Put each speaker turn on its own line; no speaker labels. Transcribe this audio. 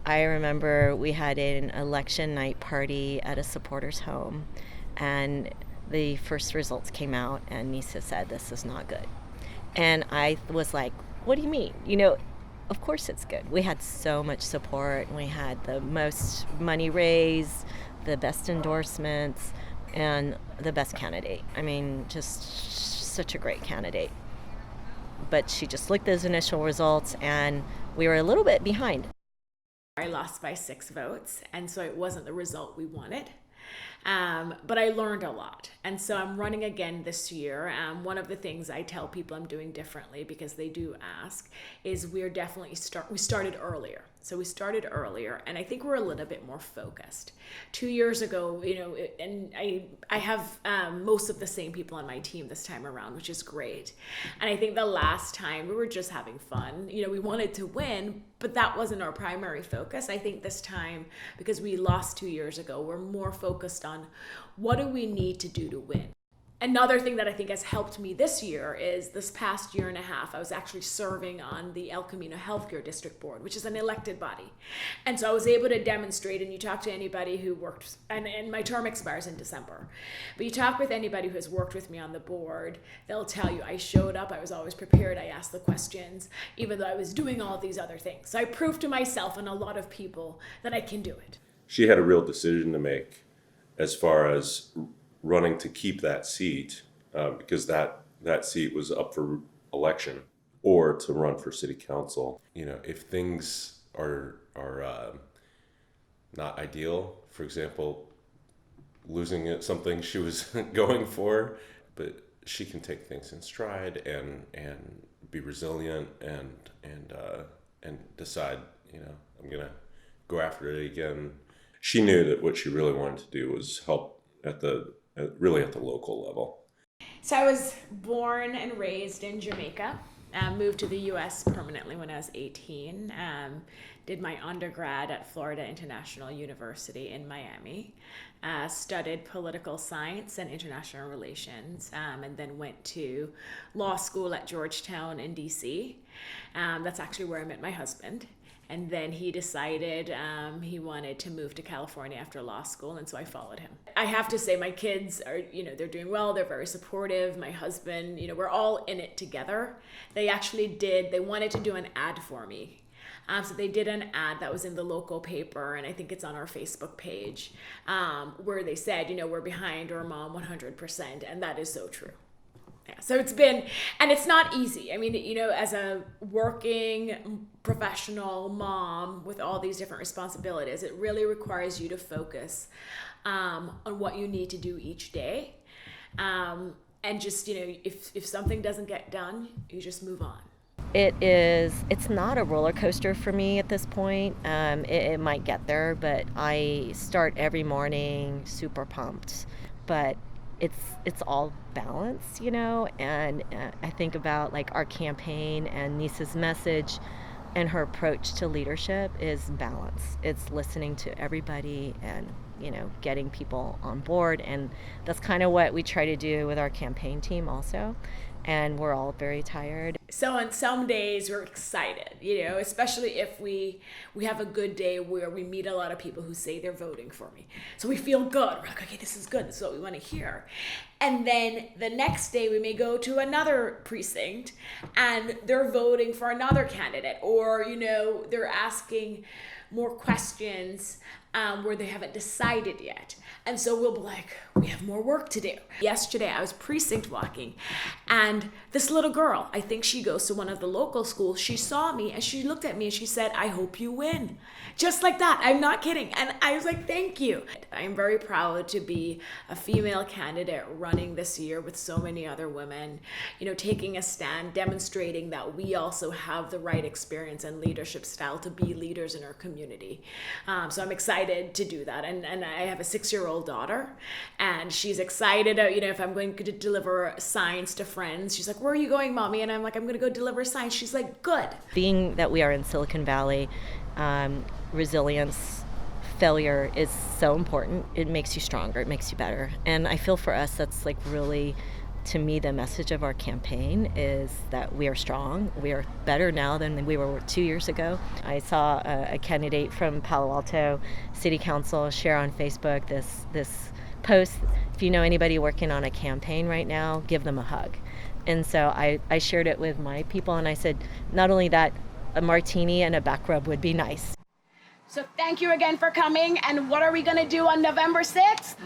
I remember we had an election night party at a supporter's home, and the first results came out, and Neysa said, "This is not good." And I was like, "What do you mean? Of course it's good." We had so much support. We had the most money raised, the best endorsements, and the best candidate. I mean, just such a great candidate. But she just looked at those initial results, and we were a little bit behind.
I lost by 6 votes, and so it wasn't the result we wanted. But I learned a lot. And so I'm running again this year. One of the things I tell people I'm doing differently, because they do ask, is we started earlier. So we started earlier, and I think we're a little bit more focused. 2 years ago, and I have most of the same people on my team this time around, which is great. And I think the last time we were just having fun. We wanted to win, but that wasn't our primary focus. I think this time, because we lost 2 years ago, we're more focused on what do we need to do to win. Another thing that I think has helped me this year is this past year and a half, I was actually serving on the El Camino Healthcare District Board, which is an elected body. And so I was able to demonstrate, and you talk to anybody who worked, and my term expires in December, but you talk with anybody who has worked with me on the board, they'll tell you I showed up, I was always prepared, I asked the questions, even though I was doing all these other things. So I proved to myself and a lot of people that I can do it.
She had a real decision to make as far as running to keep that seat, because that seat was up for election, or to run for city council. If things are not ideal, for example, losing something she was going for, but she can take things in stride and be resilient and decide, I'm gonna go after it again. She knew that what she really wanted to do was help at the local level.
So I was born and raised in Jamaica, moved to the U.S. permanently when I was 18, did my undergrad at Florida International University in Miami, studied political science and international relations, and then went to law school at Georgetown in D.C. That's actually where I met my husband. And then he decided he wanted to move to California after law school, and so I followed him. I have to say my kids are, they're doing well, they're very supportive. My husband, we're all in it together. They wanted to do an ad for me. So they did an ad that was in the local paper, and I think it's on our Facebook page, where they said, we're behind our mom 100%, and that is so true. Yeah, so it's not easy. I mean, as a working professional mom with all these different responsibilities, it really requires you to focus on what you need to do each day. And just, if something doesn't get done, you just move on.
It's not a roller coaster for me at this point. It might get there, but I start every morning super pumped. But it's all balance, and I think about like our campaign, and Neysa's message and her approach to leadership is balance. It's listening to everybody and getting people on board, and that's kind of what we try to do with our campaign team also. And we're all very tired.
So on some days we're excited, especially if we have a good day where we meet a lot of people who say they're voting for me. So we feel good. We're like, okay, this is good. This is what we want to hear. And then the next day we may go to another precinct and they're voting for another candidate, or, they're asking more questions where they haven't decided yet. And so we'll be like, we have more work to do. Yesterday, I was precinct walking, and this little girl, I think she goes to one of the local schools, she saw me and she looked at me and she said, "I hope you win." Just like that. I'm not kidding. And I was like, thank you. I'm very proud to be a female candidate running this year with so many other women, taking a stand, demonstrating that we also have the right experience and leadership style to be leaders in our community. So I'm excited to do that. And I have a 6-year-old daughter, and she's excited, if I'm going to deliver signs to friends. She's like, "Where are you going, Mommy?" And I'm like, "I'm going to go deliver signs." She's like, "Good."
Being that we are in Silicon Valley, resilience, failure is so important. It makes you stronger. It makes you better. And I feel for us, that's like really to me, the message of our campaign is that we are strong. We are better now than we were 2 years ago. I saw a candidate from Palo Alto City Council share on Facebook this post. If you know anybody working on a campaign right now, give them a hug. And so I shared it with my people, and I said, not only that, a martini and a back rub would be nice.
So thank you again for coming. And what are we going to do on November 6th?